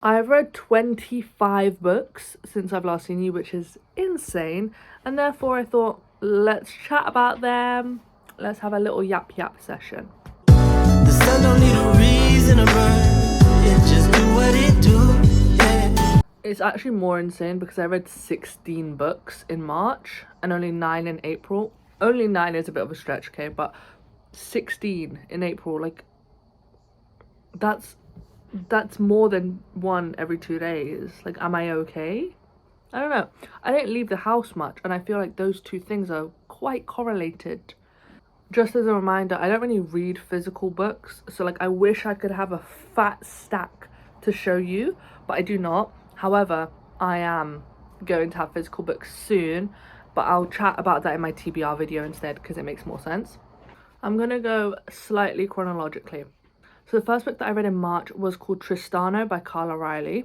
I've read 25 books since I've last seen you, which is insane, and therefore I thought, let's chat about them. Let's have a little yap session. The sun don't need a reason to burn. It just do what it do. Yeah. It's actually more insane because I read 16 books in March and only 9 in April. Only 9 is a bit of a stretch, okay, but 16 in April, like, that's more than one every 2 days. Like, am I okay? I don't know. I don't leave the house much, and I feel like those two things are quite correlated. Just as a reminder, I don't really read physical books, so like I wish I could have a fat stack to show you, but I do not. However, I am going to have physical books soon, but I'll chat about that in my TBR video instead because it makes more sense. I'm gonna go slightly chronologically. So the first book that I read in March was called Tristano by Carla Riley.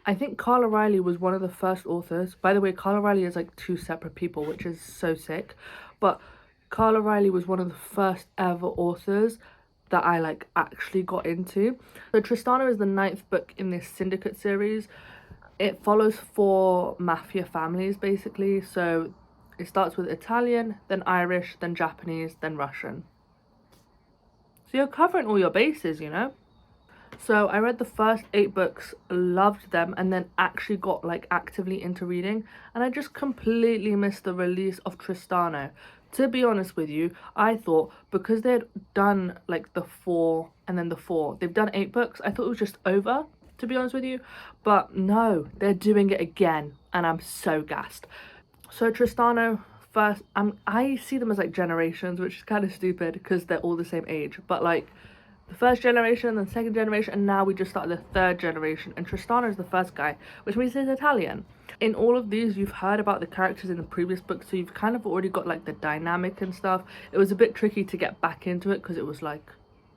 I think Carla Riley was one of the first authors. By the way, Carla Riley is like two separate people, which is so sick. But Carla Riley was one of the first ever authors that I like actually got into. So Tristano is the 9th book in this Syndicate series. It follows 4 mafia families basically. So it starts with Italian, then Irish, then Japanese, then Russian. So you're covering all your bases, you know? So I read the first 8 books, loved them, and then actually got like actively into reading, and I just completely missed the release of Tristano. To be honest with you, I thought because they'd done like the 4 and then the 4, they've done 8 books, I thought it was just over, to be honest with you, but no, they're doing it again, and I'm so gassed. So Tristano, first, I see them as like generations, which is kind of stupid because they're all the same age, but like the first generation, then second generation, and now we just started the third generation, and Tristano is the first guy, which means he's Italian. In all of these, you've heard about the characters in the previous book, so you've kind of already got like the dynamic and stuff. It was a bit tricky to get back into it because it was like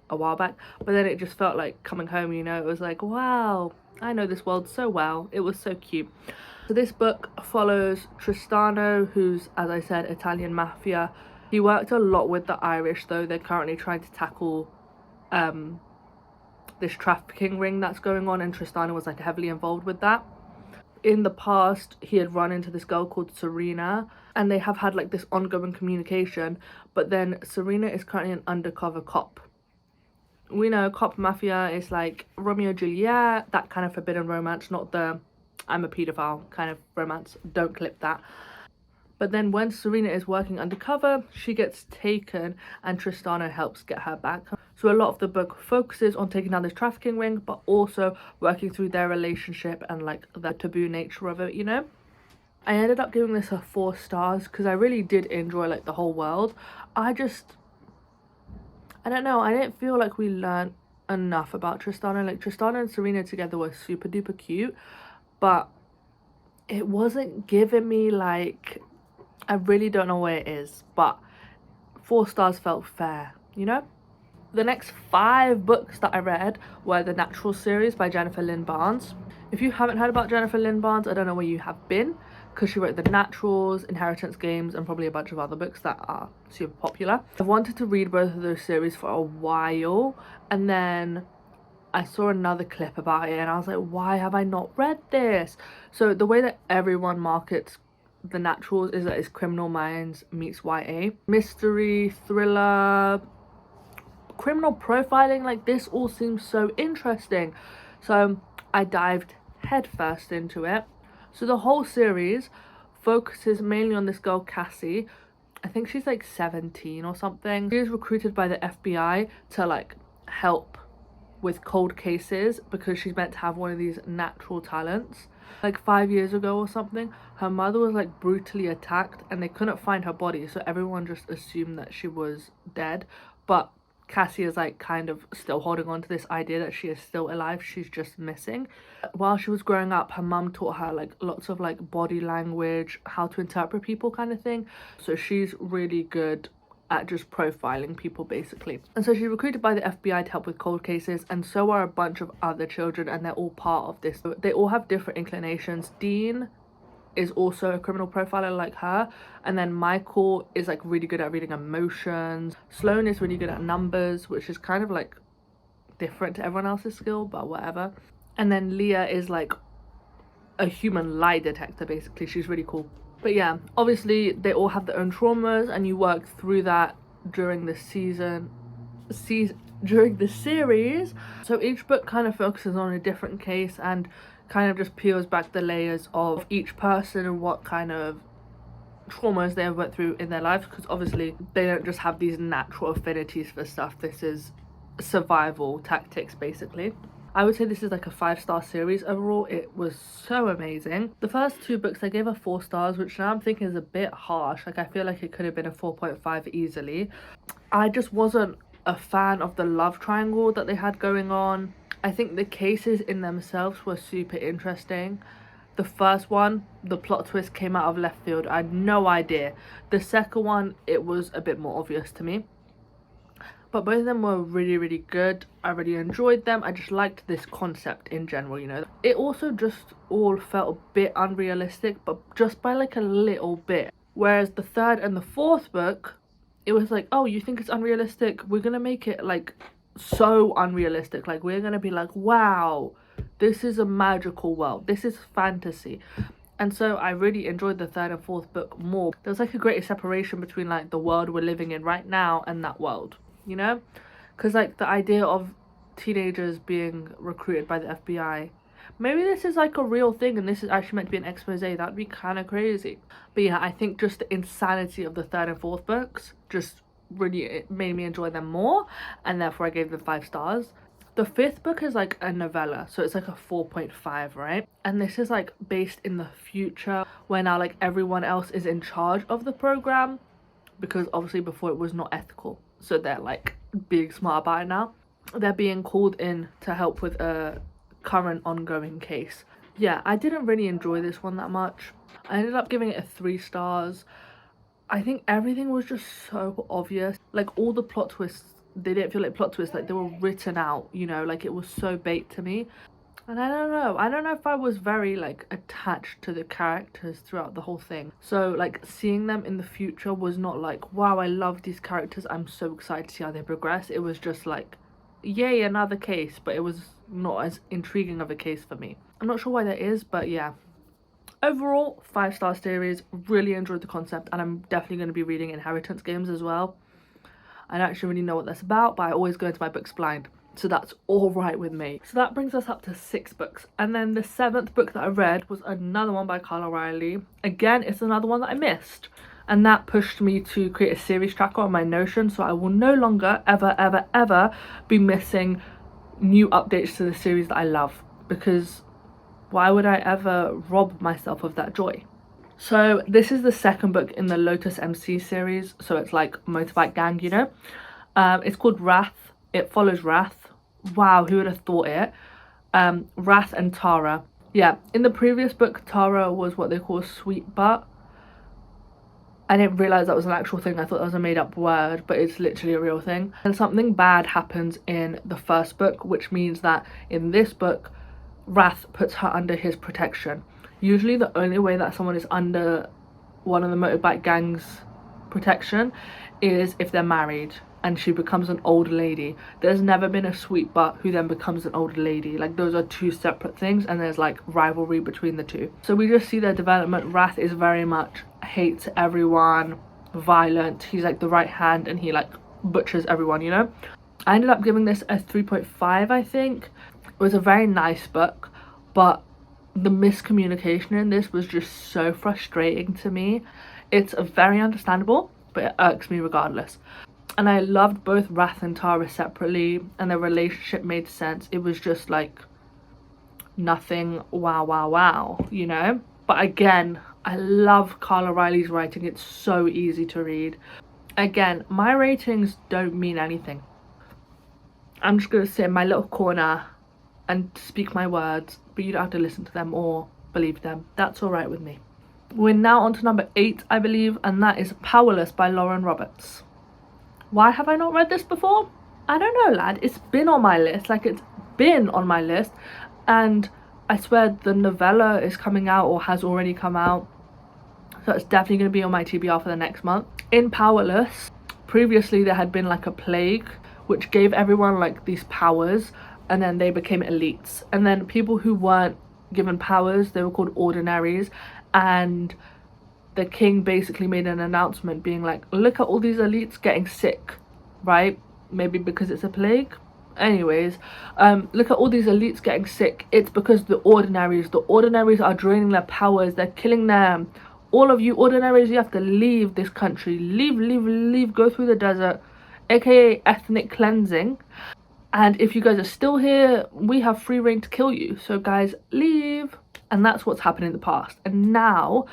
a while back, but then it just felt like coming home, you know? It was like, wow, I know this world so well. It was so cute. So this book follows Tristano, who's, as I said, Italian mafia. He worked a lot with the Irish, though. They're currently trying to tackle this trafficking ring that's going on, and Tristano was like heavily involved with that. In the past, he had run into this girl called Serena, and they have had like this ongoing communication, but then Serena is currently an undercover cop. We know cop mafia is like Romeo Juliet, that kind of forbidden romance, not the I'm a paedophile kind of romance. Don't clip that. But then when Serena is working undercover, she gets taken and Tristano helps get her back. So a lot of the book focuses on taking down this trafficking ring, but also working through their relationship and like the taboo nature of it, you know? I ended up giving this a 4 stars because I really did enjoy like the whole world. I don't know, I didn't feel like we learned enough about Tristano. Like Tristano and Serena together were super duper cute, but it wasn't giving me like, I really don't know where it is, but 4 stars felt fair, you know? The next 5 books that I read were the Natural series by Jennifer Lynn Barnes. If you haven't heard about Jennifer Lynn Barnes, I don't know where you have been, because she wrote The Naturals, Inheritance Games, and probably a bunch of other books that are super popular. I've wanted to read both of those series for a while, and then I saw another clip about it and I was like, why have I not read this? So the way that everyone markets The Naturals is that it's Criminal Minds meets YA. Mystery, thriller, criminal profiling, like this all seems so interesting. So I dived headfirst into it. So the whole series focuses mainly on this girl Cassie. I think she's like 17 or something. She is recruited by the FBI to like help with cold cases because she's meant to have one of these natural talents. Like 5 years ago or something, her mother was like brutally attacked and they couldn't find her body, so everyone just assumed that she was dead. But Cassie is like kind of still holding on to this idea that she is still alive, she's just missing. While she was growing up, her mum taught her like lots of like body language, how to interpret people kind of thing, so she's really good at just profiling people basically. And so she's recruited by the FBI to help with cold cases, and so are a bunch of other children, and they're all part of this. They all have different inclinations. Dean is also a criminal profiler like her, and then Michael is like really good at reading emotions. Sloane is really good at numbers, which is kind of like different to everyone else's skill, but whatever. And then Leah is like a human lie detector, basically. She's really cool. But yeah, obviously they all have their own traumas, and you work through that during the during the series. So each book kind of focuses on a different case and kind of just peels back the layers of each person and what kind of traumas they have went through in their lives, because obviously they don't just have these natural affinities for stuff. This is survival tactics, basically. I would say this is like a 5-star series overall. It was so amazing. The first 2 books I gave her 4 stars, which now I'm thinking is a bit harsh. Like, I feel like it could have been a 4.5 easily. I just wasn't a fan of the love triangle that they had going on. I think the cases in themselves were super interesting. The first one, the plot twist came out of left field. I had no idea. The second one, it was a bit more obvious to me. But both of them were really, really good. I really enjoyed them. I just liked this concept in general, you know. It also just all felt a bit unrealistic, but just by like a little bit. Whereas the third and the fourth book, it was like, oh, you think it's unrealistic? We're gonna make it like so unrealistic. Like, we're gonna be like, wow, this is a magical world. This is fantasy. And so I really enjoyed the third and fourth book more. There was like a greater separation between like the world we're living in right now and that world, you know? Because like the idea of teenagers being recruited by the FBI, maybe this is like a real thing and this is actually meant to be an expose. That'd be kind of crazy. But yeah, I think just the insanity of the third and fourth books just really, it made me enjoy them more, and therefore I gave them 5 stars. The fifth book is like a novella, so it's like a 4.5, right? And this is like based in the future, where now like everyone else is in charge of the program, because obviously before it was not ethical. So they're like being smart about it now. They're being called in to help with a current ongoing case. Yeah, I didn't really enjoy this one that much. I ended up giving it a 3 stars. I think everything was just so obvious. Like, all the plot twists, they didn't feel like plot twists, like they were written out, you know, like it was so bait to me. And I don't know if I was very like attached to the characters throughout the whole thing. So like seeing them in the future was not like, wow, I love these characters, I'm so excited to see how they progress. It was just like, yay, another case, but it was not as intriguing of a case for me. I'm not sure why that is, but yeah. Overall, 5-star series, really enjoyed the concept, and I'm definitely going to be reading Inheritance Games as well. I don't actually really know what that's about, but I always go into my books blind, so that's all right with me. So that brings us up to 6 books, and then the 7th book that I read was another one by Carla Riley. Again, it's another one that I missed, and that pushed me to create a series tracker on my Notion, so I will no longer ever be missing new updates to the series that I love, because why would I ever rob myself of that joy? So this is the 2nd book in the Lotus MC series, so it's like motorbike gang, you know. It's called Wrath. It follows Wrath. Wow, who would have thought it? Wrath and Tara. Yeah, in the previous book, Tara was what they call sweet butt. I didn't realise that was an actual thing. I thought that was a made up word, but it's literally a real thing. And something bad happens in the 1st book, which means that in this book, Wrath puts her under his protection. Usually the only way that someone is under one of the motorbike gang's protection is if they're married and she becomes an old lady. There's never been a sweet butt who then becomes an old lady. Like, those are 2 separate things, and there's like rivalry between the 2. So we just see their development. Wrath is very much hates everyone, violent. He's like the right hand and he like butchers everyone, you know. I ended up giving this a 3.5, I think. It was a very nice book, but the miscommunication in this was just so frustrating to me. It's very understandable, but it irks me regardless. And I loved both Wrath and Tara separately, and their relationship made sense. It was just like nothing wow, you know. But again, I love Carla Riley's writing. It's so easy to read. Again, my ratings don't mean anything. I'm just gonna sit in my little corner and speak my words, but you don't have to listen to them or believe them. That's all right with me. We're now on to number 8, I believe, and that is Powerless by Lauren Roberts. Why have I not read this before? I don't know, lad. It's been on my list. Like, it's been on my list, and I swear the novella is coming out or has already come out, so it's definitely going to be on my TBR for the next month. In Powerless, previously there had been like a plague which gave everyone like these powers, and then they became elites, and then people who weren't given powers, they were called ordinaries. And the king basically made an announcement being like, look at all these elites getting sick, right? Maybe because it's a plague. Anyways, look at all these elites getting sick. It's because the ordinaries are draining their powers, they're killing them. All of you ordinaries, you have to leave this country. Leave, go through the desert, aka ethnic cleansing. And if you guys are still here, we have free reign to kill you. So guys, leave. And that's what's happened in the past. And now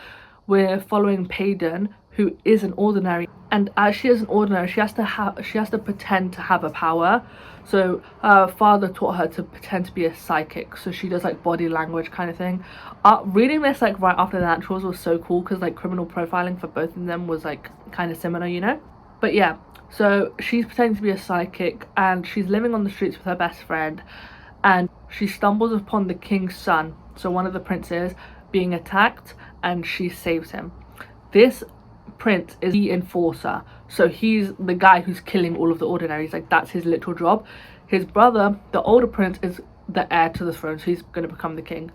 we're following Payden, who is an ordinary. And as she is an ordinary, she has to pretend to have a power. So her father taught her to pretend to be a psychic. So she does like body language kind of thing. Reading this like right after the naturals was so cool, because like criminal profiling for both of them was like kind of similar, you know? But yeah. So she's pretending to be a psychic, and she's living on the streets with her best friend, and she stumbles upon the king's son, so one of the princes, being attacked, and she saves him. This prince is the enforcer, so he's the guy who's killing all of the ordinaries, like that's his literal job. His brother, the older prince, is the heir to the throne, so he's going to become the king.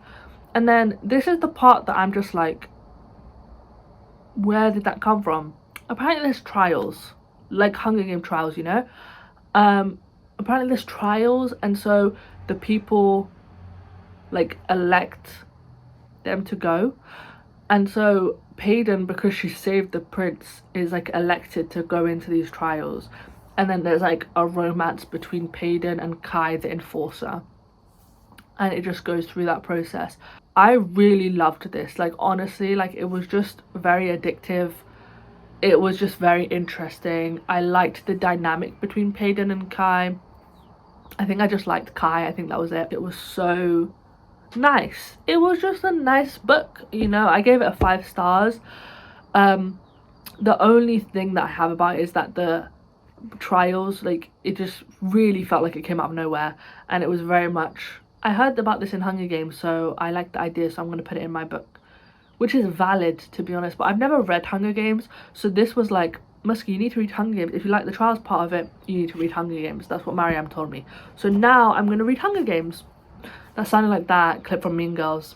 And then this is the part that I'm just like, where did that come from? Apparently there's trials, like Hunger Game trials, you know. Apparently there's trials, and so the people like elect them to go. And so Payden, because she saved the prince, is like elected to go into these trials. And then there's like a romance between Payden and Kai, the enforcer, and it just goes through that process. I really loved this, like honestly, like it was just very addictive. It was just very interesting. I liked the dynamic between Payden and Kai. I think I just liked Kai. I think that was it. It was so nice. It was just a nice book, you know. I gave it a 5 stars. The only thing that I have about it is that the trials, like, it just really felt like it came out of nowhere, and it was very much, I heard about this in Hunger Games, so I liked the idea, so I'm going to put it in my book, which is valid, to be honest. But I've never read Hunger Games, so this was like, Musky, you need to read Hunger Games. If you like the trials part of it, you need to read Hunger Games. That's what Mariam told me. So now I'm going to read Hunger Games. That sounded like that clip from Mean Girls.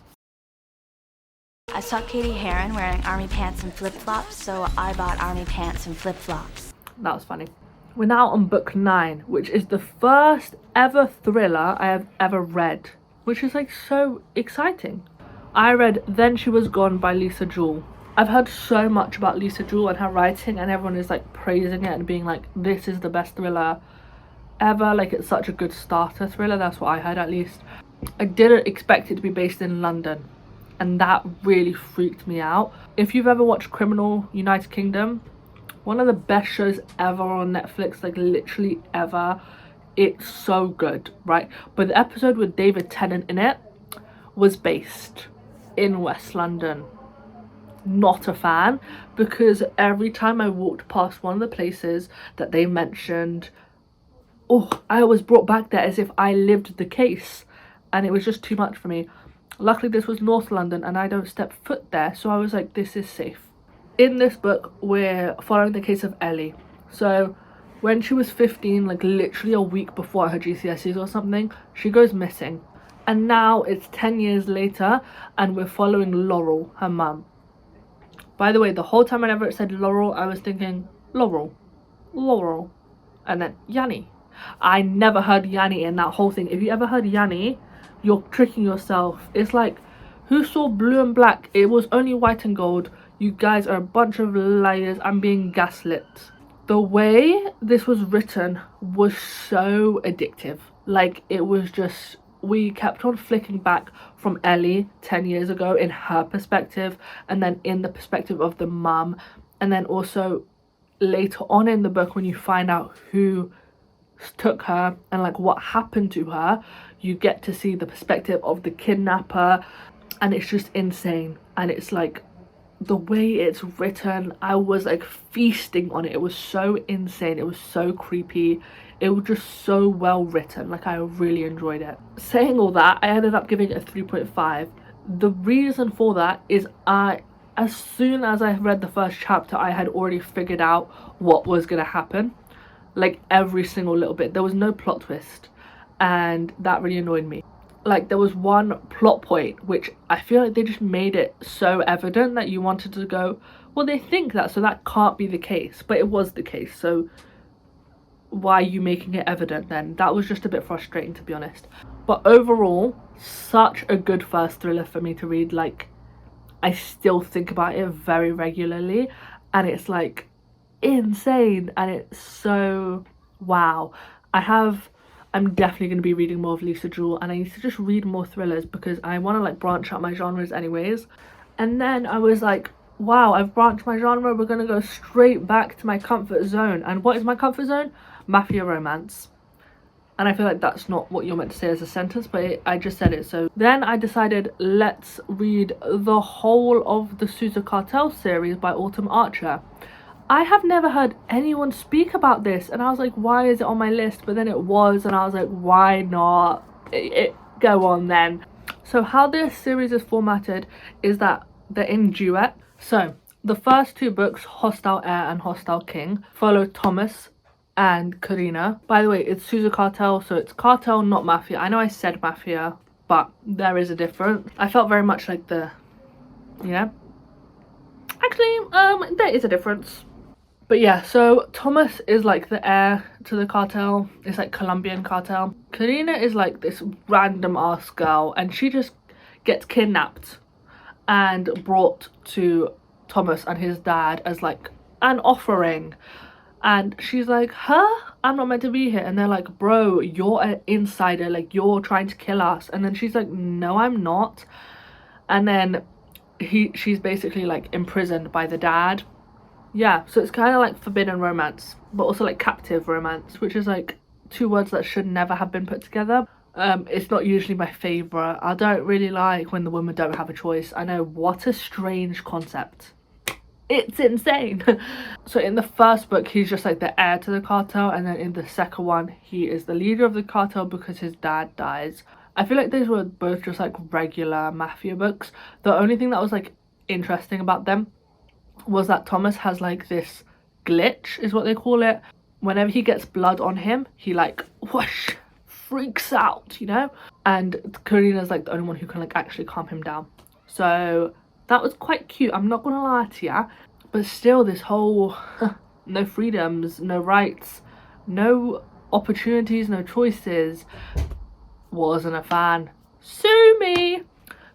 I saw Katie Heron wearing army pants and flip-flops, so I bought army pants and flip-flops. That was funny. We're now on book 9, which is the first ever thriller I have ever read, which is like so exciting. I read Then She Was Gone by Lisa Jewell. I've heard so much about Lisa Jewell and her writing, and everyone is like praising it and being like, this is the best thriller ever. Like, it's such a good starter thriller. That's what I heard, at least. I didn't expect it to be based in London, and that really freaked me out. If you've ever watched Criminal United Kingdom, one of the best shows ever on Netflix, like literally ever. It's so good, right? But the episode with David Tennant in it was based in West London. Not a fan, because every time I walked past one of the places that they mentioned, oh, I was brought back there as if I lived the case, and it was just too much for me. Luckily this was North London and I don't step foot there, so I was like, this is safe. In this book we're following the case of Ellie. So when she was 15, like literally a week before her GCSEs or something, she goes missing. And now it's 10 years later and we're following Laurel, her mum. By the way, the whole time whenever it said Laurel, I was thinking Laurel, and then Yanni. I never heard Yanni in that whole thing. If you ever heard Yanni, you're tricking yourself. It's like, who saw blue and black? It was only white and gold. You guys are a bunch of liars. I'm being gaslit. The way this was written was so addictive. Like, it was just, we kept on flicking back from Ellie 10 years ago in her perspective, and then in the perspective of the mum, and then also later on in the book when you find out who took her and like what happened to her, you get to see the perspective of the kidnapper, and it's just insane. And it's like, the way it's written, I was like feasting on it. It was so insane, it was so creepy, it was just so well written. Like, I really enjoyed it. Saying all that, I ended up giving it a 3.5. The reason for that is as soon as I read the first chapter, I had already figured out what was gonna happen. Like, every single little bit. There was no plot twist. and that really annoyed me. Like, there was one plot point which I feel like they just made it so evident that you wanted to go, well, they think that, so that can't be the case, but it was the case, so why are you making it evident then? That was just a bit frustrating, to be honest. But overall, such a good first thriller for me to read. Like, I still think about it very regularly, and it's like insane, and it's so wow. I'm definitely going to be reading more of Liese, and I need to just read more thrillers because I want to like branch out my genres anyways. And then I was like, wow, I've branched my genre, we're going to go straight back to my comfort zone. And what is my comfort zone? Mafia romance. And I feel like that's not what you're meant to say as a sentence, but I just said it. So then I decided, let's read the whole of the Souza Cartel series by Autumn Archer. I have never heard anyone speak about this, and I was like, why is it on my list? But then it was, and I was like, why not? Go on then. So how this series is formatted is that they're in duet. So the first two books, Hostile Heir and Hostile King, follow Thomas and Kristina. By the way, it's Souza Cartel, so it's cartel, not mafia. I know I said mafia, but there is a difference. I felt very much like actually, there is a difference. But yeah, so Thomas is like the heir to the cartel. It's like Colombian cartel. Kristina is like this random ass girl, and she just gets kidnapped and brought to Thomas and his dad as like an offering. And she's like, huh? I'm not meant to be here. And they're like, bro, you're an insider. Like, you're trying to kill us. And then she's like, no, I'm not. And then she's basically like imprisoned by the dad. Yeah, so it's kind of like forbidden romance, but also like captive romance, which is like two words that should never have been put together. It's not usually my favourite. I don't really like when the women don't have a choice. I know, what a strange concept. It's insane. So in the first book, he's just like the heir to the cartel, and then in the second one, he is the leader of the cartel because his dad dies. I feel like these were both just like regular mafia books. The only thing that was like interesting about them was that Thomas has like this glitch, is what they call it. Whenever he gets blood on him, he like whoosh, freaks out, you know? And Karina's like the only one who can like actually calm him down. So that was quite cute, I'm not gonna lie to ya. But still, this whole no freedoms, no rights, no opportunities, no choices, wasn't a fan. Sue me!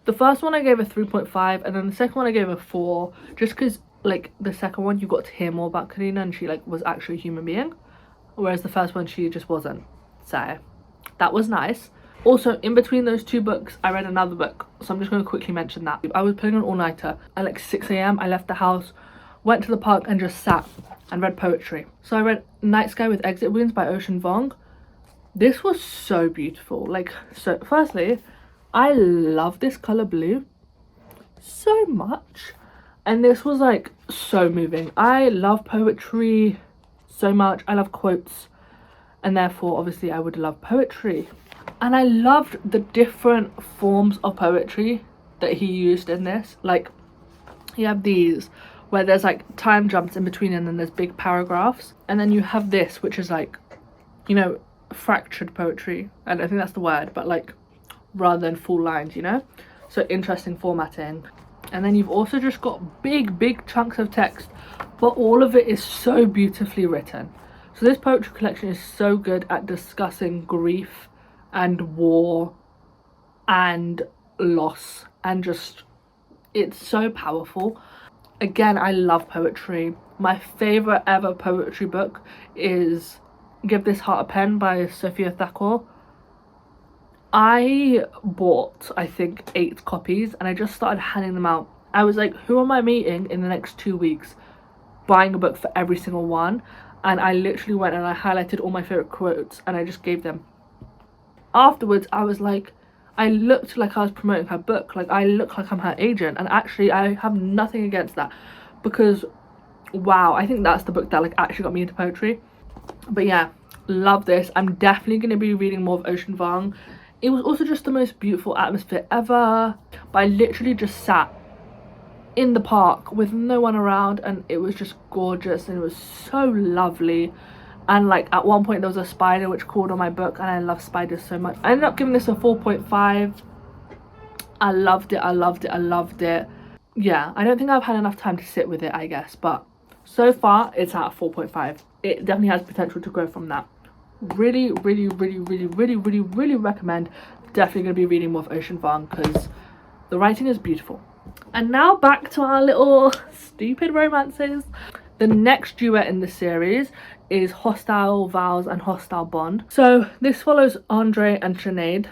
The first one I gave a 3.5, and then the second one I gave a 4, just because like the second one you got to hear more about Kristina and she like was actually a human being, whereas the first one she just wasn't. So that was nice. Also, in between those two books, I read another book, so I'm just going to quickly mention that. I was putting an all-nighter at like 6 AM. I left the house, went to the park and just sat and read poetry. So I read Night Sky with Exit Wounds by Ocean Vuong. This was so beautiful. Like, so firstly, I love this colour blue so much. And this was like so moving. I love poetry so much. I love quotes, and therefore obviously I would love poetry. And I loved the different forms of poetry that he used in this. Like, you have these where there's like time jumps in between, and then there's big paragraphs, and then you have this which is like, you know, fractured poetry, and I think that's the word, but like rather than full lines, you know. So interesting formatting. And then you've also just got big chunks of text, but all of it is so beautifully written. So this poetry collection is so good at discussing grief and war and loss, and just, it's so powerful. Again, I love poetry. My favourite ever poetry book is Give This Heart a Pen by Sophia Thakor. I bought, I think, 8 copies, and I just started handing them out. I was like, who am I meeting in the next 2 weeks? Buying a book for every single one. And I literally went and I highlighted all my favourite quotes and I just gave them. Afterwards, I was like, I looked like I was promoting her book. Like, I look like I'm her agent. And actually, I have nothing against that. Because, wow, I think that's the book that like actually got me into poetry. But yeah, love this. I'm definitely going to be reading more of Ocean Vuong. It was also just the most beautiful atmosphere ever. But I literally just sat in the park with no one around, and it was just gorgeous, and it was so lovely. And like at one point there was a spider which crawled on my book, and I love spiders so much. I ended up giving this a 4.5. I loved it, I loved it, I loved it. Yeah, I don't think I've had enough time to sit with it, I guess, but so far it's at a 4.5. It definitely has potential to grow from that. Really, really, really, really, really, really, really recommend. Definitely going to be reading more of Ocean Vuong because the writing is beautiful. And now back to our little stupid romances. The next duet in the series is Hostile Vows and Hostile Bond. So this follows Andre and Sinead.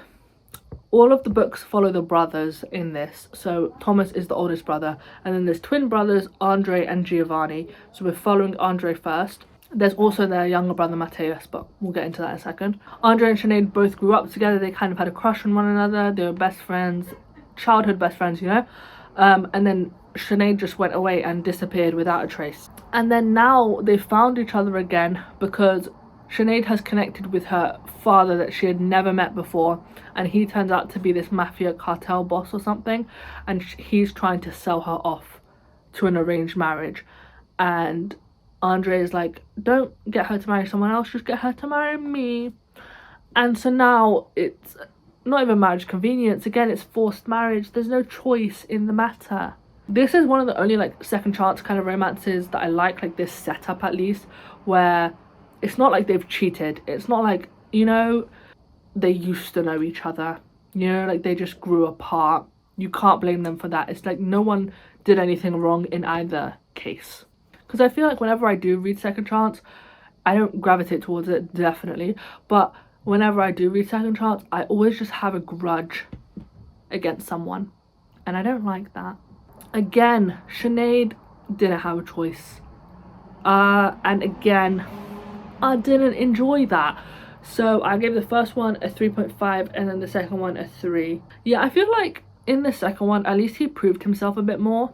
All of the books follow the brothers in this. So Thomas is the oldest brother, and then there's twin brothers, Andre and Giovanni. So we're following Andre first. There's also their younger brother Mateus, but we'll get into that in a second. Andre and Sinead both grew up together. They kind of had a crush on one another. They were best friends, childhood best friends, you know. And then Sinead just went away and disappeared without a trace. And then now they found each other again because Sinead has connected with her father that she had never met before, and he turns out to be this mafia cartel boss or something, and he's trying to sell her off to an arranged marriage. And Andre is like, don't get her to marry someone else, just get her to marry me. And so now it's not even marriage convenience, again it's forced marriage. There's no choice in the matter. This is one of the only like second chance kind of romances that I like this setup at least, where it's not like they've cheated. It's not like, you know, they used to know each other, you know, like they just grew apart. You can't blame them for that. It's like no one did anything wrong in either case. Because I feel like whenever I do read second chance, I don't gravitate towards it, definitely, but whenever I do read second chance, I always just have a grudge against someone, and I don't like that. Again, Sinead didn't have a choice, and again, I didn't enjoy that. So I gave the first one a 3.5 and then the second one a 3. Yeah, I feel like in the second one, at least he proved himself a bit more,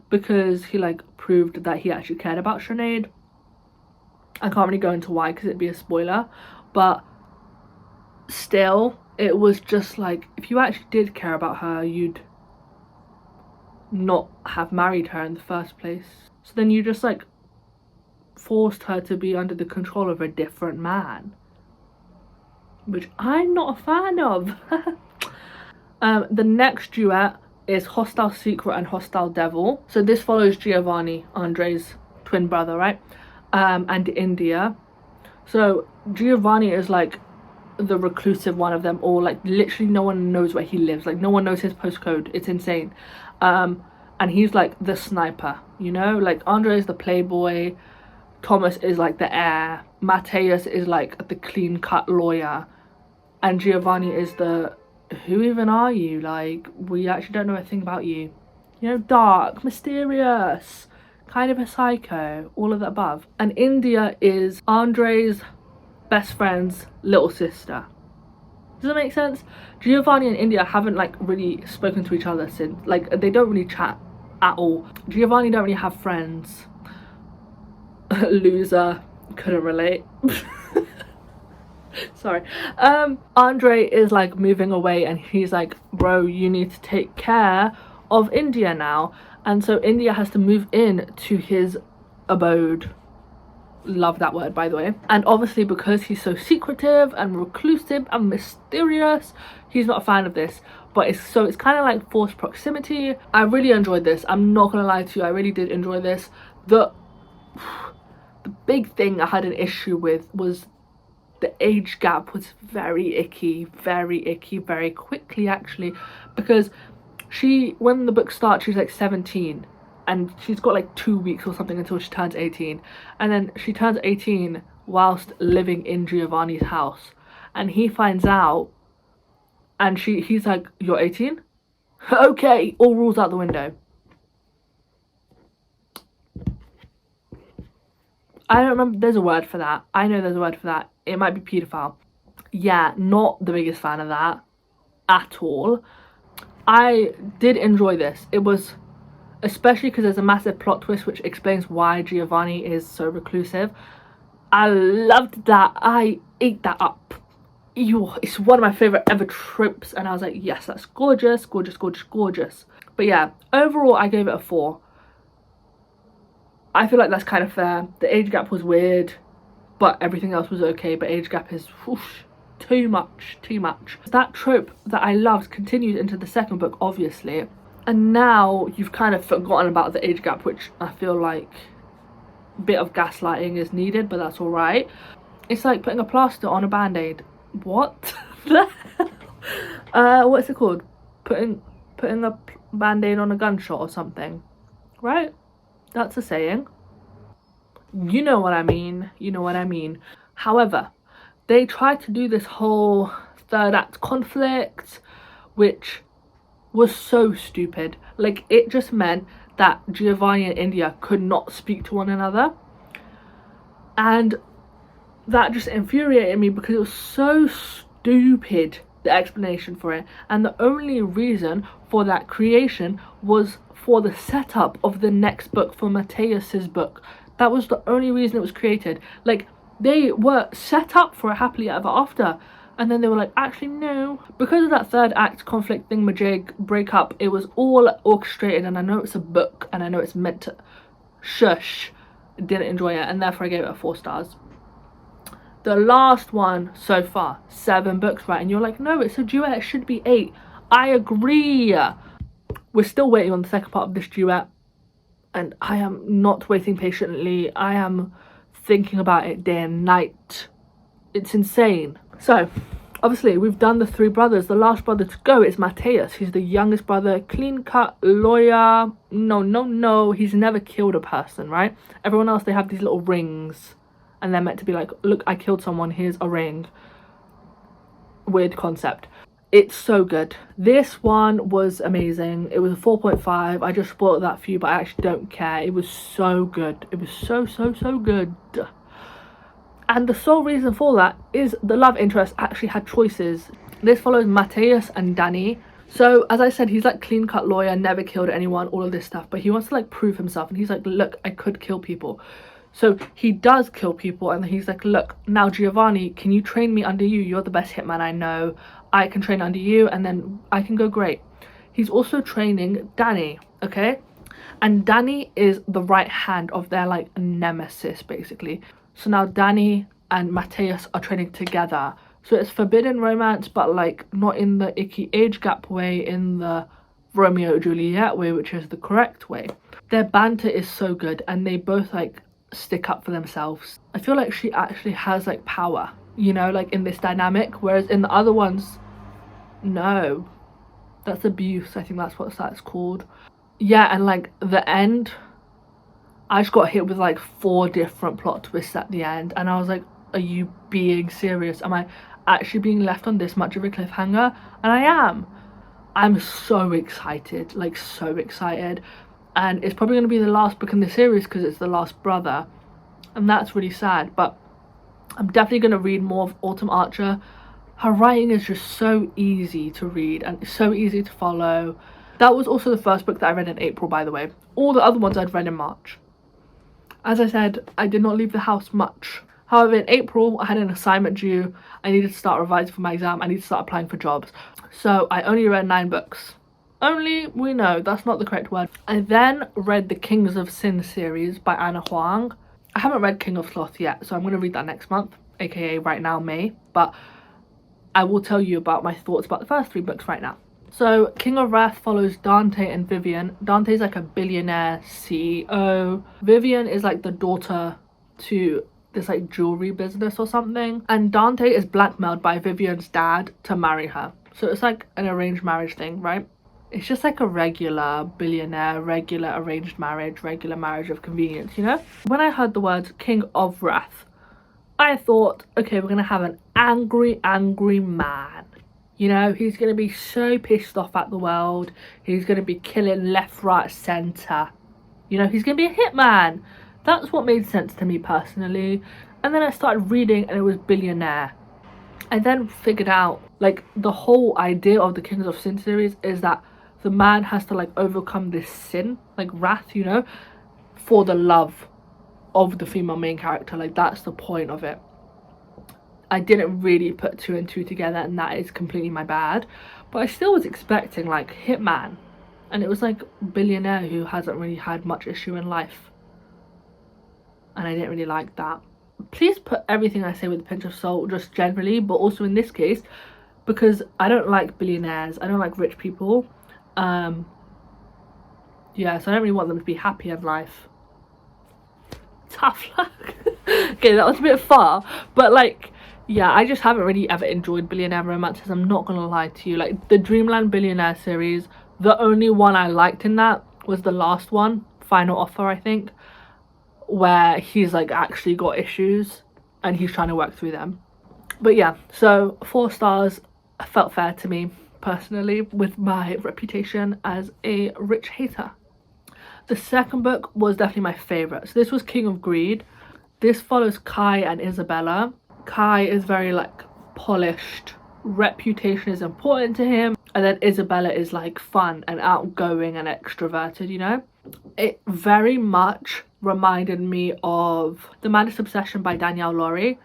because he like proved that he actually cared about Sinead. I can't really go into why because it'd be a spoiler, but still, it was just like, if you actually did care about her, you'd not have married her in the first place. So then you just like forced her to be under the control of a different man, which I'm not a fan of. The next duet is Hostile Secret and Hostile Devil. So this follows Giovanni, Andre's twin brother, right? And India. So Giovanni is like the reclusive one of them all. Like literally no one knows where he lives. Like no one knows his postcode. It's insane. And he's like the sniper, you know? Like Andre is the playboy. Thomas is like the heir. Mateus is like the clean-cut lawyer. And Giovanni is the, who even are you? Like, we actually don't know a thing about you. You know, dark, mysterious, kind of a psycho, all of the above. And India is Andre's best friend's little sister. Does that make sense? Giovanni and India haven't like really spoken to each other since, like they don't really chat at all. Giovanni don't really have friends. Loser, couldn't relate. Sorry. Andre is like moving away, and he's like, bro, you need to take care of India now. And so India has to move in to his abode. Love that word, by the way. And obviously because he's so secretive and reclusive and mysterious, he's not a fan of this. But it's kind of like forced proximity. I really enjoyed this. I'm not gonna lie to you, I really did enjoy this. The big thing I had an issue with was the age gap was very icky very quickly, actually, because when the book starts, she's like 17 and she's got like 2 weeks or something until she turns 18, and then she turns 18 whilst living in Giovanni's house, and he finds out, and he's like, you're 18? Okay, all rules out the window. I don't remember, there's a word for that. I know there's a word for that. It might be paedophile. Yeah, not the biggest fan of that at all. I did enjoy this. It was, especially because there's a massive plot twist which explains why Giovanni is so reclusive. I loved that. I ate that up. Ew, it's one of my favourite ever tropes, and I was like, yes, that's gorgeous, gorgeous, gorgeous, gorgeous. But yeah, overall I gave it a 4. I feel like that's kind of fair. The age gap was weird, but everything else was okay. But age gap is whoosh, too much. That trope that I loved continued into the second book, obviously, and now you've kind of forgotten about the age gap, which I feel like a bit of gaslighting is needed, but that's all right. It's like putting a plaster on a band-aid. What the hell? What's it called? Putting a band-aid on a gunshot or something, right? That's a saying. You know what I mean. However, they tried to do this whole third act conflict, which was so stupid. Like, it just meant that Giovanni and India could not speak to one another, and that just infuriated me because it was so stupid, the explanation for it. And the only reason for that creation was for the setup of the next book, for Mateus's book. That was the only reason it was created. Like, they were set up for a happily ever after, and then they were like, actually no, because of that third act conflict thingamajig breakup, it was all orchestrated. And I know it's a book and I know it's meant to shush, didn't enjoy it, and therefore I gave it a 4 stars. The last one so far, 7 books, right? And you're like, no, it's a duet, it should be 8. I agree. We're still waiting on the second part of this duet, and I am not waiting patiently. I am thinking about it day and night. It's insane. So obviously we've done the 3 brothers. The last brother to go is Mateus. He's the youngest brother, clean-cut lawyer. No, he's never killed a person, right? Everyone else, they have these little rings, and they're meant to be like, look, I killed someone, here's a ring. Weird concept. It's so good. This one was amazing. It was a 4.5. I just spoiled that for you, but I actually don't care. It was so good. It was so good. And the sole reason for that is the love interest actually had choices. This follows Mateus and Danny. So as I said, he's like clean-cut lawyer, never killed anyone, all of this stuff, but he wants to like prove himself, and he's like, look, I could kill people. So he does kill people, and he's like, look, now Giovanni, can you train me under you? You're the best hitman I know. I can train under you, and then I can go great. He's also training Danny, okay? And Danny is the right hand of their like nemesis, basically. So now Danny and Mateus are training together. So it's forbidden romance, but like not in the icky age gap way, in the Romeo Juliet way, which is the correct way. Their banter is so good, and they both like stick up for themselves. I feel like she actually has like power, you know, like in this dynamic, whereas in the other ones, no, that's abuse. I think that's what that's called. Yeah, and like the end, I just got hit with like 4 different plot twists at the end, and I was like, are you being serious? Am I actually being left on this much of a cliffhanger? And I am. I'm so excited, like so excited. And it's probably going to be the last book in the series because it's the last brother, and that's really sad. But I'm definitely going to read more of Autumn Archer. Her writing is just so easy to read and so easy to follow. That was also the first book that I read in April, by the way. All the other ones I'd read in March. As I said, I did not leave the house much. However, in April, I had an assignment due. I needed to start revising for my exam. I needed to start applying for jobs. So I only read 9 books. Only, we know, that's not the correct word. I then read the Kings of Sin series by Anna Huang. I haven't read King of Sloth yet, so I'm going to read that next month, aka right now, May. But I will tell you about my thoughts about the first 3 books right now. So King of Wrath follows Dante and Vivian. Dante's like a billionaire CEO. Vivian is like the daughter to this like jewelry business or something. And Dante is blackmailed by Vivian's dad to marry her. So it's like an arranged marriage thing, right? It's just like a regular billionaire, regular arranged marriage, regular marriage of convenience, you know? When I heard the words King of Wrath, I thought, okay, we're gonna have an angry man. You know, he's gonna be so pissed off at the world. He's gonna be killing left, right, centre. You know, he's gonna be a hitman. That's what made sense to me personally. And then I started reading and it was billionaire. I then figured out, like, the whole idea of the Kings of Sin series is that the man has to like overcome this sin, like wrath, you know, for the love of the female main character. Like, that's the point of it. I didn't really put 2 and 2 together, and that is completely my bad. But I still was expecting like hitman, and it was like billionaire who hasn't really had much issue in life, and I didn't really like that. please put everything I say with a pinch of salt, just generally, but also in this case, because I don't like billionaires, I don't like rich people. Yeah, so I don't really want them to be happy in life. Tough luck. Okay, that was a bit far, but like, yeah, I just haven't really ever enjoyed billionaire romances, I'm not gonna lie to you. Like, the Dreamland Billionaire series, the only one I liked in that was the last one, Final Offer, I think, where he's like actually got issues and he's trying to work through them. But yeah, so 4 stars felt fair to me personally, with my reputation as a rich hater. The second book was definitely my favourite. So this was King of Greed. This follows Kai and Isabella. Kai is very like polished, reputation is important to him, and then Isabella is like fun and outgoing and extroverted, you know? It very much reminded me of The Madness Obsession by Danielle Laurie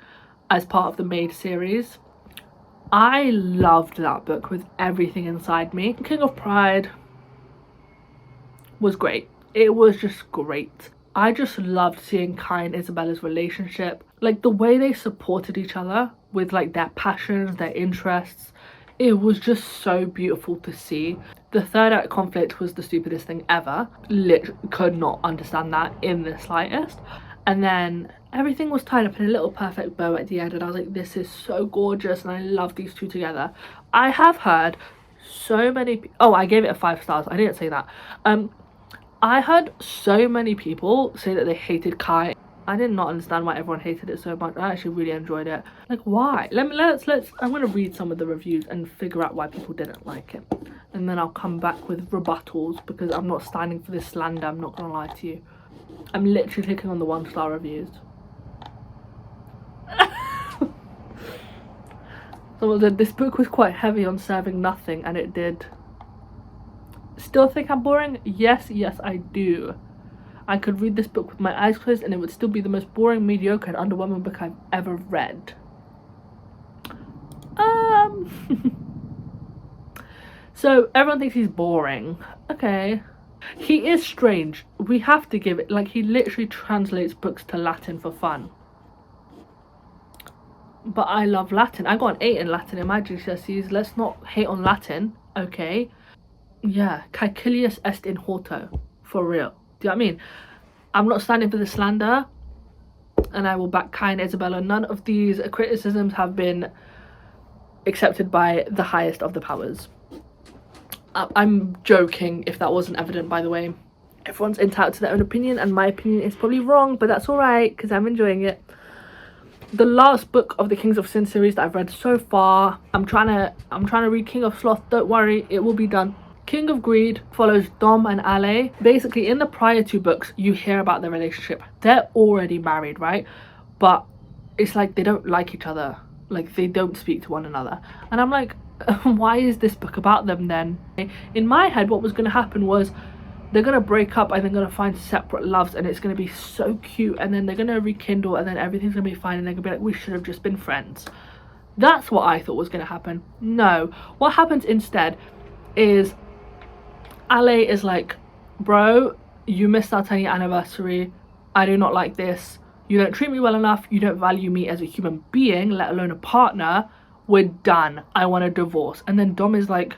as part of the Maid series. I loved that book with everything inside me. King of Pride was great. It was just great. I just loved seeing Kai and Isabella's relationship. Like, the way they supported each other with like their passions, their interests. It was just so beautiful to see. The third act conflict was the stupidest thing ever. Literally could not understand that in the slightest. And then everything was tied up in a little perfect bow at the end, and I was like, this is so gorgeous, and I love these two together. I have heard so many oh, I gave it a 5 stars, I didn't say that. I heard so many people say that they hated Kai. I did not understand why everyone hated it so much. I actually really enjoyed it. Like, why? Let's I'm gonna read some of the reviews and figure out why people didn't like it, and then I'll come back with rebuttals, because I'm not standing for this slander, I'm not gonna lie to you. I'm literally clicking on the 1-star reviews. Someone said this book was quite heavy on serving nothing, and it did. Still think I'm boring? Yes, I do. I could read this book with my eyes closed and it would still be the most boring, mediocre and underwhelming book I've ever read. So everyone thinks he's boring. Okay. He is strange. We have to give it, like, he literally translates books to Latin for fun. But I love Latin. I got an 8 in Latin in my GCSEs. Let's not hate on Latin, okay? Yeah, caecilius est in horto, for real. Do you know what I mean? I'm not standing for the slander, and I will back Kai and Isabella. None of these criticisms have been accepted by the highest of the powers. I'm joking if that wasn't evident, by the way. Everyone's entitled to their own opinion, and my opinion is probably wrong, but that's alright, because I'm enjoying it. The last book of the Kings of Sin series that I've read so far, I'm trying to read King of Sloth. Don't worry, it will be done. King of Greed follows Dom and Ale. Basically, in the prior 2 books, you hear about their relationship. They're already married, right? But it's like they don't like each other. Like, they don't speak to one another. And I'm like, why is this book about them then? In my head, what was going to happen was they're going to break up and they're going to find separate loves, and it's going to be so cute, and then they're going to rekindle, and then everything's going to be fine, and they're going to be like, we should have just been friends. That's what I thought was going to happen. No. What happens instead is Ale is like, bro, you missed our 10-year anniversary. I do not like this. You don't treat me well enough. You don't value me as a human being, let alone a partner. We're done. I want a divorce. And then Dom is like,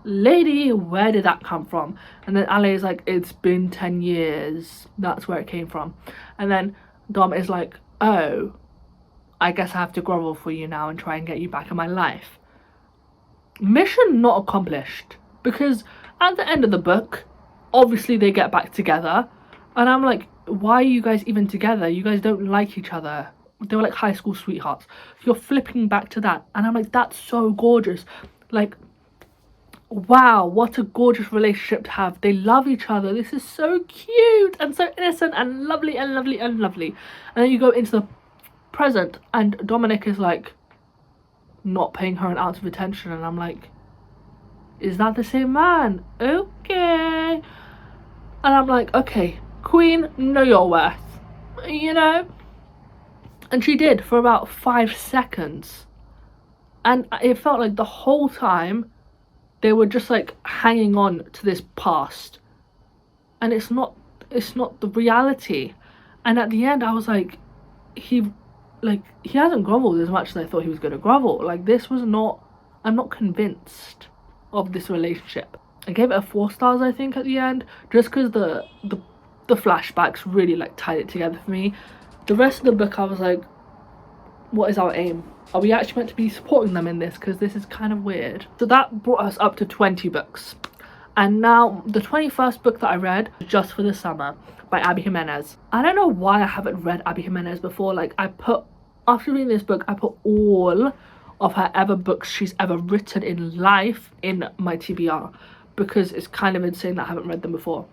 lady, where did that come from? And then Ale is like, it's been 10 years. That's where it came from. And then Dom is like, oh, I guess I have to grovel for you now and try and get you back in my life. Mission not accomplished. Because at the end of the book, obviously they get back together. And I'm like, why are you guys even together? You guys don't like each other. They were like high school sweethearts. You're flipping back to that. And I'm like, that's so gorgeous. Like, wow, what a gorgeous relationship to have. They love each other. This is so cute and so innocent and lovely and lovely and lovely. And then you go into the present and Dominic is like not paying her an ounce of attention. And I'm like, is that the same man? Okay. And I'm like, okay, queen, know your worth, you know? And she did for about 5 seconds. And it felt like the whole time they were just like hanging on to this past. And it's not the reality. And at the end I was like, he hasn't groveled as much as I thought he was going to grovel. Like, this was not, I'm not convinced of this relationship. I gave it a 4 stars, I think, at the end, just because the flashbacks really like tied it together for me. The rest of the book, I was like, what is our aim? Are we actually meant to be supporting them in this? Because this is kind of weird. So that brought us up to 20 books. And now the 21st book that I read was Just for the Summer by Abby Jimenez. I don't know why I haven't read Abby Jimenez before. Like, after reading this book, I put all of her ever books she's ever written in life in my TBR, because it's kind of insane that I haven't read them before.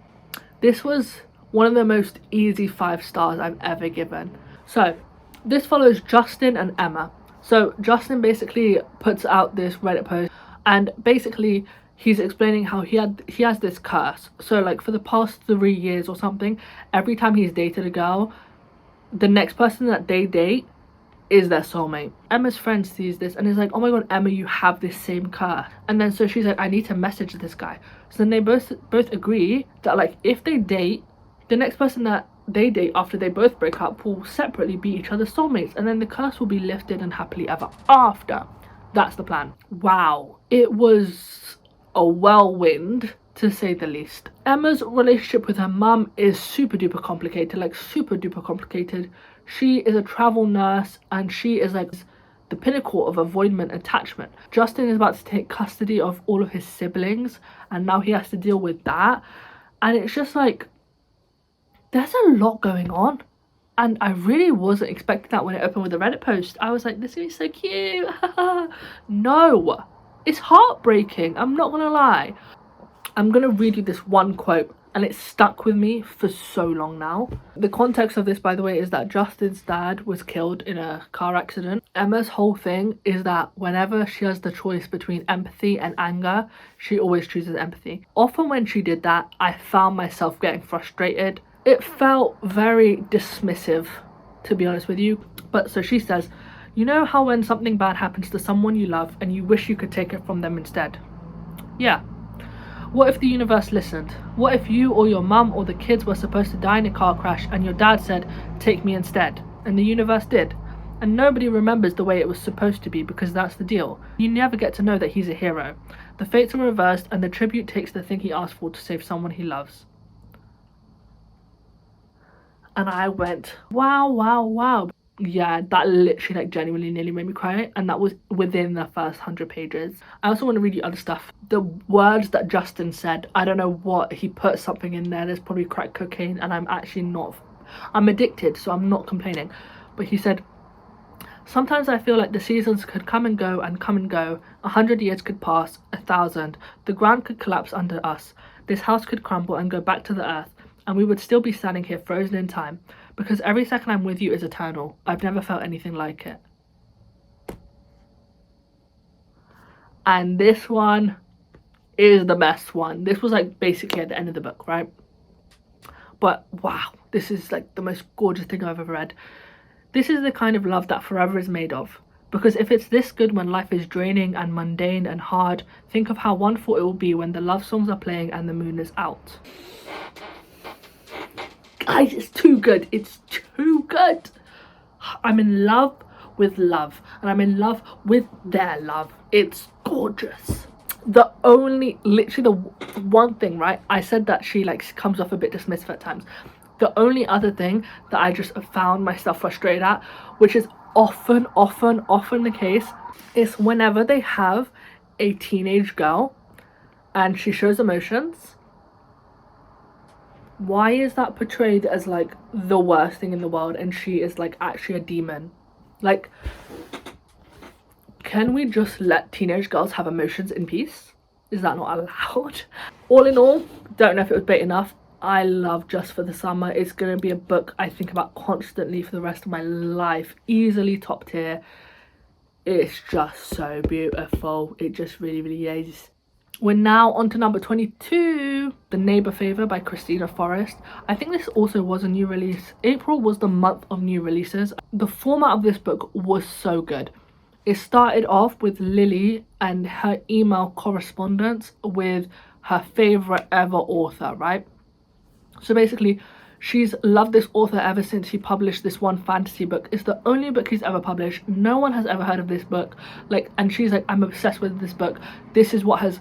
This was one of the most easy 5 stars I've ever given. So this follows Justin and Emma. So Justin basically puts out this Reddit post, and basically he's explaining how he has this curse. So like for the past 3 years or something, every time he's dated a girl, the next person that they date is their soulmate. Emma's friend sees this and is like, oh my god, Emma, you have this same curse. And then so she's like, I need to message this guy. So then they both agree that like if they date, the next person that they date after they both break up will separately be each other's soulmates, and then the curse will be lifted and happily ever after. That's the plan. Wow, it was a whirlwind, to say the least. Emma's relationship with her mum is super duper complicated, like super duper complicated. She is a travel nurse and she is like the pinnacle of avoidant attachment. Justin is about to take custody of all of his siblings, and now he has to deal with that, and it's just like, there's a lot going on, and I really wasn't expecting that when it opened with a Reddit post. I was like, this is so cute. No, it's heartbreaking, I'm not gonna lie. I'm gonna read you this one quote, and it's stuck with me for so long now. The context of this, by the way, is that Justin's dad was killed in a car accident. Emma's whole thing is that whenever she has the choice between empathy and anger, she always chooses empathy. Often when she did that, I found myself getting frustrated. It felt very dismissive, to be honest with you. But so she says, you know how when something bad happens to someone you love and you wish you could take it from them instead? Yeah. What if the universe listened? What if you or your mum or the kids were supposed to die in a car crash and your dad said, take me instead? And the universe did. And nobody remembers the way it was supposed to be, because that's the deal. You never get to know that he's a hero. The fates are reversed and the tribute takes the thing he asked for to save someone he loves. And I went, wow, wow, wow. Yeah, that literally like genuinely nearly made me cry, and that was within the first 100 pages. I also want to read you other stuff. The words that Justin said, I don't know what, he put something in there, there's probably crack cocaine, and I'm addicted, so I'm not complaining. But he said, sometimes I feel like the seasons could come and go and come and go. 100 years could pass, 1,000. The ground could collapse under us. This house could crumble and go back to the earth, and we would still be standing here frozen in time, because every second I'm with you is eternal. I've never felt anything like it. And this one is the best one. This was like basically at the end of the book, right? But wow, this is like the most gorgeous thing I've ever read. This is the kind of love that forever is made of. Because if it's this good when life is draining and mundane and hard, think of how wonderful it will be when the love songs are playing and the moon is out. Guys, it's too good. It's too good. I'm in love with love, and I'm in love with their love. It's gorgeous. Literally the one thing, right? I said that she like comes off a bit dismissive at times. The only other thing that I just found myself frustrated at, which is often the case, is whenever they have a teenage girl and she shows emotions, why is that portrayed as like the worst thing in the world and she is like actually a demon? Like, can we just let teenage girls have emotions in peace? Is that not allowed? All in all, don't know if it was bait enough. I love Just for the Summer. It's going to be a book I think about constantly for the rest of my life. Easily top tier. It's just so beautiful. It just really is. We're now on to number 22, The Neighbour Favour by Kristina Forrest. I think this also was a new release. April was the month of new releases. The format of this book was so good. It started off with Lily and her email correspondence with her favourite ever author, right? So basically, She's loved this author ever since he published this one fantasy book. It's the only book he's ever published. No one has ever heard of this book. Like, and she's like, I'm obsessed with this book. This is what has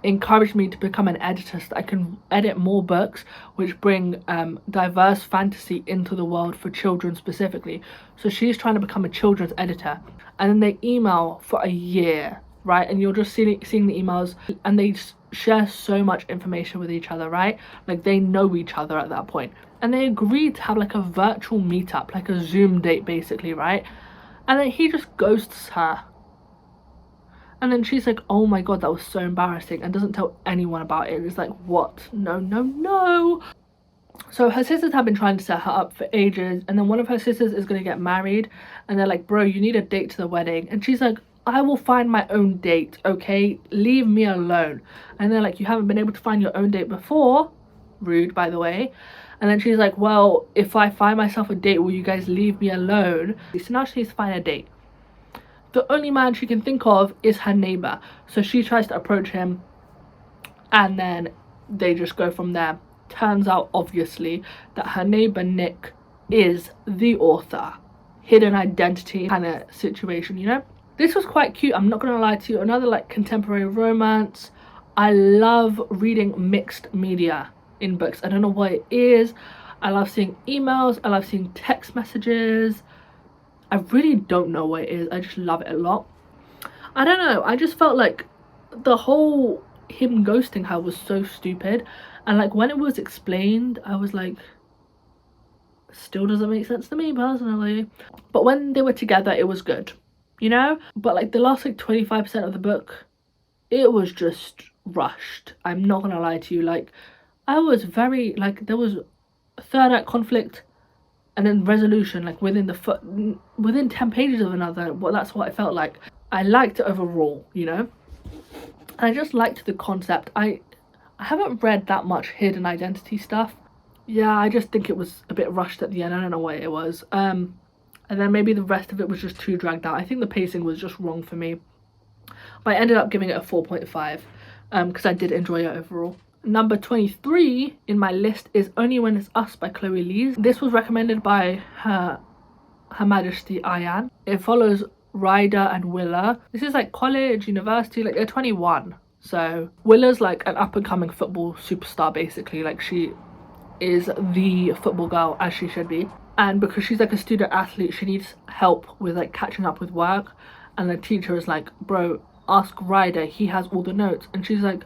encouraged me to become an editor, so that I can edit more books which bring diverse fantasy into the world for children specifically. So she's trying to become a children's editor, and then they email for a year, right? And you're just seeing the emails, and they share so much information with each other, right? Like, they know each other at that point, and they agreed to have like a virtual meetup, like a Zoom date basically, right? And then he just ghosts her, and then she's like, oh my god, that was so embarrassing, and doesn't tell anyone about it. It's like, what? No, no, no. So her sisters have been trying to set her up for ages, and then one of her sisters is going to get married, and they're like, bro, you need a date to the wedding. And she's like, I will find my own date, okay? Leave me alone. And they're like, you haven't been able to find your own date before? Rude, by the way. And then she's like, well, if I find myself a date, will you guys leave me alone? So now she needs to find a date. The only man she can think of is her neighbour. So she tries to approach him, and then they just go from there. Turns out, obviously, that her neighbour Nick is the author. Hidden identity kind of situation, you know? This was quite cute, I'm not gonna lie to you. Another like contemporary romance. I love reading mixed media in books. I don't know what it is. I love seeing emails, I love seeing text messages. I really don't know what it is. I just love it a lot. I don't know, I just felt like the whole him ghosting her was so stupid, and like when it was explained, I was like, still doesn't make sense to me personally. But when they were together, it was good, you know? But like the last like 25% of the book, it was just rushed. I'm not gonna lie to you. Like, I was very, like, there was third act conflict and then resolution like within 10 pages of another. Well, that's what it felt like. I liked it overall, you know? And I just liked the concept. I haven't read that much hidden identity stuff. Yeah, I just think it was a bit rushed at the end. I don't know what it was. And then maybe the rest of it was just too dragged out. I think the pacing was just wrong for me. But I ended up giving it a 4.5 because I did enjoy it overall. Number 23 in my list is Only When It's Us by Chloe Lees. This was recommended by Her Majesty Ayan. It follows Ryder and Willa. This is like college, university, like they're 21. So Willa's like an up-and-coming football superstar basically. Like, she is the football girl, as she should be. And because she's like a student athlete, she needs help with like catching up with work. And the teacher is like, bro, ask Ryder, he has all the notes. And she's like,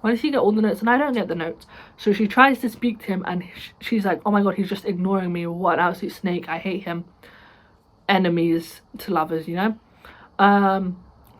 why does he get all the notes and I don't get the notes? So she tries to speak to him, and she's like, oh my god, he's just ignoring me. What an absolute snake. I hate him. Enemies to lovers, you know?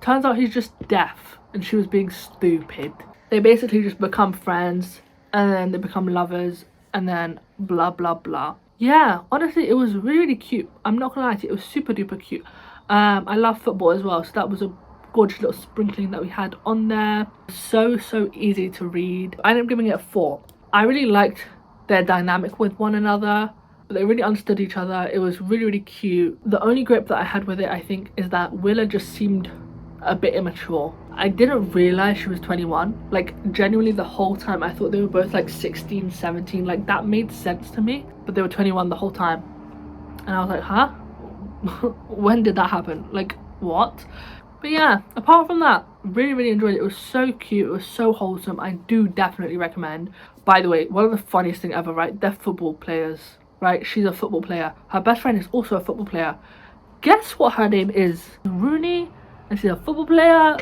Turns out he's just deaf, and she was being stupid. They basically just become friends, and then they become lovers, and then blah blah blah. Yeah, honestly, it was really cute. I'm not gonna lie to you, it was super duper cute. I love football as well, so that was a gorgeous little sprinkling that we had on there. So easy to read. I ended up giving it a 4. I really liked their dynamic with one another. They really understood each other. It was really cute. The only gripe that I had with it, I think, is that Willa just seemed a bit immature. I didn't realize she was 21. Like, genuinely the whole time I thought they were both like 16, 17. Like, that made sense to me, but they were 21 the whole time, and I was like, huh? When did that happen? Like, what? But yeah, apart from that, really enjoyed it. It was so cute, it was so wholesome. I do definitely recommend. By the way, one of the funniest thing ever, right? They're football players, right? She's a football player. Her best friend is also a football player. Guess what her name is? Rooney, and she's a football player.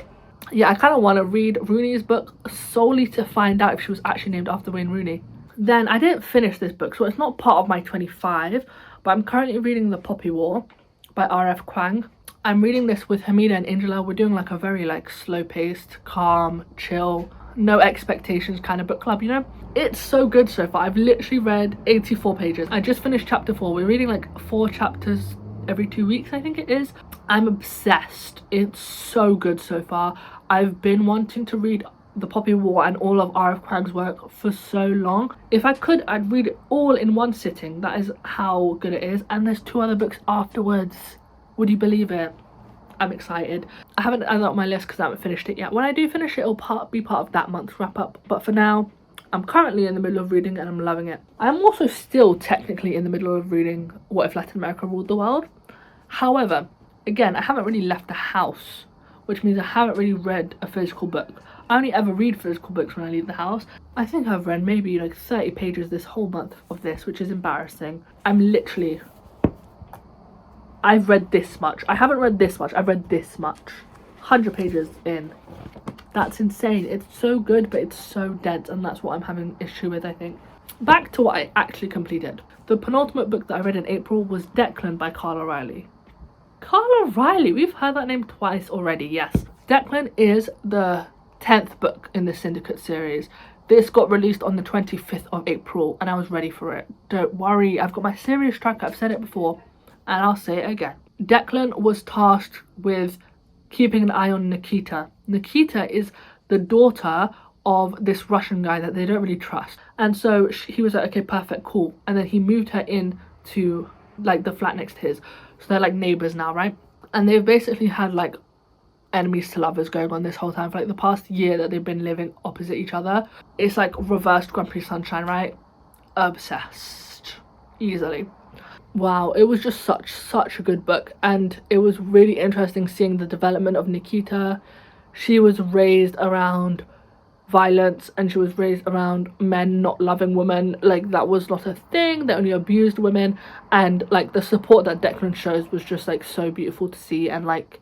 Yeah, I kind of want to read Rooney's book solely to find out if she was actually named after Wayne Rooney. Then I didn't finish this book, so it's not part of my 25, but I'm currently reading The Poppy War by R.F. Kuang. I'm reading this with Hamida and Angela. We're doing like a very like slow-paced, calm, chill, no expectations kind of book club, you know? It's so good so far. I've literally read 84 pages. I just finished chapter 4. We're reading like 4 chapters every 2 weeks, I think it is. I'm obsessed. It's so good so far. I've been wanting to read The Poppy War and all of R.F. Kuang's work for so long. If I could, I'd read it all in one sitting. That is how good it is. And there's 2 other books afterwards. Would you believe it? I'm excited. I haven't added up my list because I haven't finished it yet. When I do finish it, it'll be part of that month's wrap up. But for now, I'm currently in the middle of reading and I'm loving it. I'm also still technically in the middle of reading What If Latin America Ruled the World. However, again, I haven't really left the house, which means I haven't really read a physical book. I only ever read physical books when I leave the house. I think I've read maybe like 30 pages this whole month of this, which is embarrassing. I've read this much. I haven't read this much, I've read this much. 100 pages in. That's insane. It's so good, but it's so dense, and that's what I'm having issue with, I think. Back to what I actually completed. The penultimate book that I read in April was Declan by Carla Riley. Carla Riley, we've heard that name twice already, yes. Declan is the 10th book in the Syndicate series. This got released on the 25th of April, and I was ready for it. Don't worry, I've got my series tracker, I've said it before, and I'll say it again. Declan was tasked with keeping an eye on Nikita. Nikita is the daughter of this Russian guy that they don't really trust. And so he was like, okay, perfect, cool. And then he moved her in to like the flat next to his. So they're like neighbours now, right? And they've basically had like enemies to lovers going on this whole time for like the past year that they've been living opposite each other. It's like reversed Grumpy Sunshine, right? Obsessed. Easily. Wow, it was just such a good book, and it was really interesting seeing the development of Nikita. She was raised around violence, and she was raised around men not loving women. Like, that was not a thing. They only abused women, and like the support that Declan shows was just like so beautiful to see. And like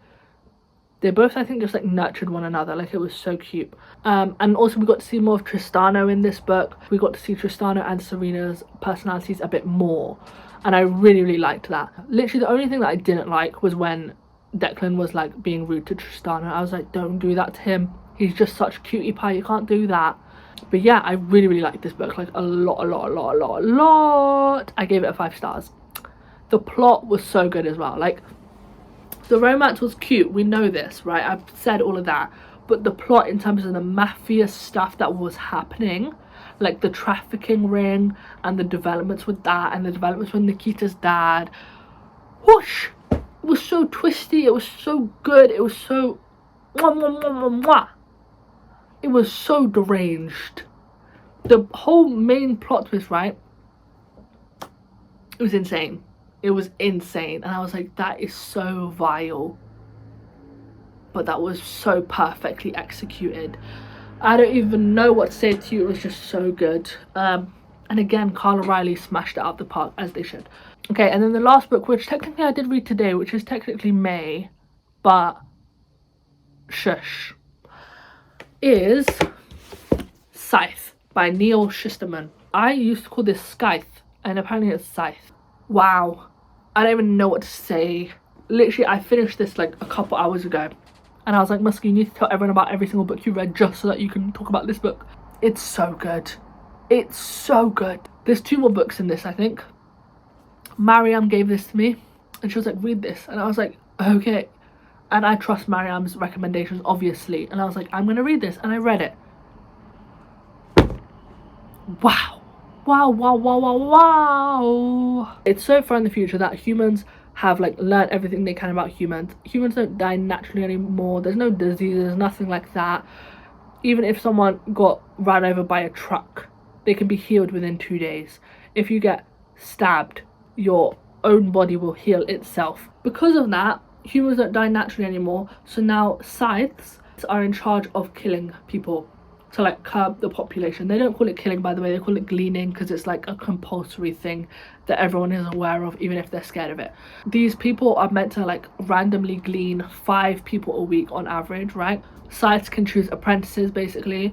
they both, I think, just like nurtured one another. Like, it was so cute. And also we got to see more of Tristano in this book. We got to see Tristano and Serena's personalities a bit more, and I really liked that. Literally the only thing that I didn't like was when Declan was like being rude to Tristano. I was like, don't do that to him, he's just such a cutie pie, you can't do that. But yeah, I really liked this book, like a lot. I gave it a 5 stars. The plot was so good as well. Like, the romance was cute, we know this, right? I've said all of that. But the plot, in terms of the mafia stuff that was happening, like the trafficking ring and the developments with that, and the developments with Nikita's dad, whoosh, it was so twisty, it was so good, it was so it was so deranged. The whole main plot twist, right, it was insane. It was insane, and I was like, that is so vile, but that was so perfectly executed. I don't even know what to say to you, it was just so good. And again, Carla Riley smashed it out the park, as they should. Okay, and then the last book, which technically I did read today, which is technically May, but shush, is Scythe by Neal Shusterman. I used to call this Scythe, and apparently it's Scythe. Wow, I don't even know what to say. Literally, I finished this like a couple hours ago, and I was like, Musky, you need to tell everyone about every single book you read just so that you can talk about this book. It's so good. It's so good. There's 2 more books in this, I think. Mariam gave this to me, and she was like, read this. And I was like, okay. And I trust Mariam's recommendations, obviously. And I was like, I'm gonna read this. And I read it. Wow. Wow. It's so far in the future that humans have like learned everything they can about humans. Humans don't die naturally anymore. There's no diseases, nothing like that. Even if someone got ran over by a truck, they can be healed within 2 days. If you get stabbed, your own body will heal itself. Because of that, humans don't die naturally anymore. So now scythes are in charge of killing people to like curb the population. They don't call it killing, by the way, they call it gleaning, because it's like a compulsory thing that everyone is aware of, even if they're scared of it. These people are meant to like randomly glean 5 people a week on average, right? Scythes can choose apprentices, basically,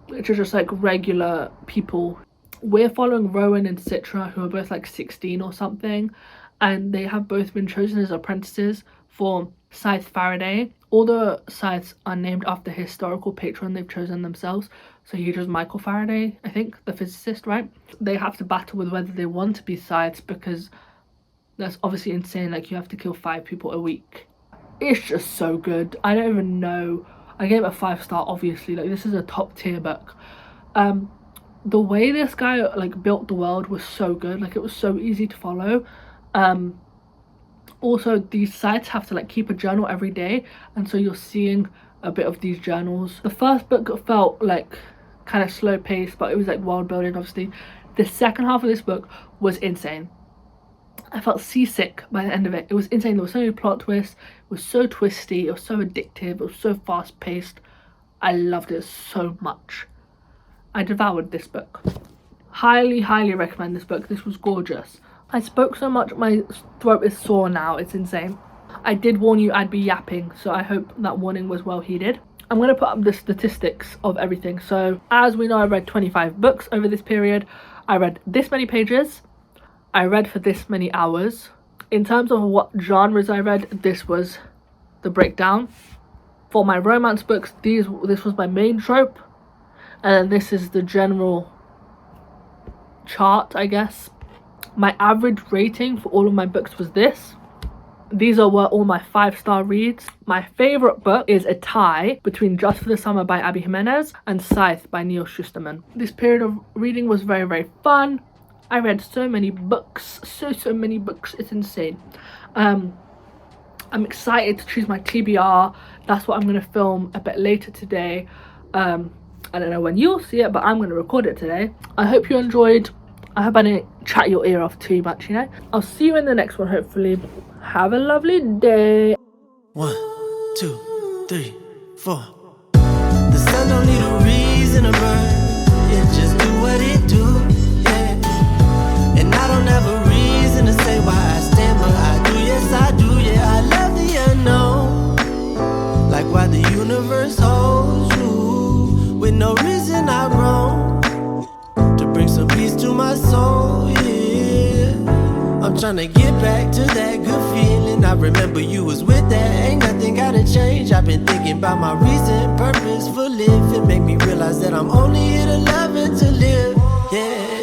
which are just like regular people. We're following Rowan and Citra, who are both like 16 or something, and they have both been chosen as apprentices for Scythe Faraday. All the scythes are named after historical patron they've chosen themselves. So he chose Michael Faraday, I think, the physicist, right? They have to battle with whether they want to be scythes, because that's obviously insane. Like, you have to kill 5 people a week. It's just so good. I don't even know. I gave it a 5 star, obviously. Like, this is a top tier book. The way this guy like built the world was so good. Like, it was so easy to follow. Also, these scythes have to like keep a journal every day, and so you're seeing a bit of these journals. The first book felt like kind of slow paced, but it was like world building. Obviously, the second half of this book was insane. I felt seasick by the end of it. It was insane. There were so many plot twists. It was so twisty. It was so addictive. It was so fast paced. I loved it so much. I devoured this book. Highly, highly recommend this book. This was gorgeous. I spoke so much, my throat is sore now. It's insane. I did warn you I'd be yapping, so I hope that warning was well heeded. I'm going to put up the statistics of everything. So as we know, I read 25 books over this period. I read this many pages. I read for this many hours. In terms of what genres I read, this was the breakdown. For my romance books, this was my main trope. And then this is the general chart, I guess. My average rating for all of my books was this. These were all my 5-star reads. My favourite book is a tie between Just for the Summer by Abby Jimenez and Scythe by Neal Shusterman. This period of reading was very, very fun. I read so many books, so many books, it's insane. I'm excited to choose my TBR. That's what I'm going to film a bit later today. I don't know when you'll see it, but I'm going to record it today. I hope you enjoyed. I hope I didn't chat your ear off too much, you know. I'll see you in the next one, hopefully. Have a lovely day. 1, 2, 3, 4. The sun don't need a reason to burn. It just do what it do, yeah. And I don't have a reason to say why I stand, but I do, yes I do, yeah. I love the unknown, like why the universe holds you, with no reason I'm wrong, to bring some peace to my soul, yeah. I'm tryna get back to that good feeling. I remember you was with that, ain't nothing gotta change. I've been thinking about my reason, purpose for living. Make me realize that I'm only here to love and to live, yeah.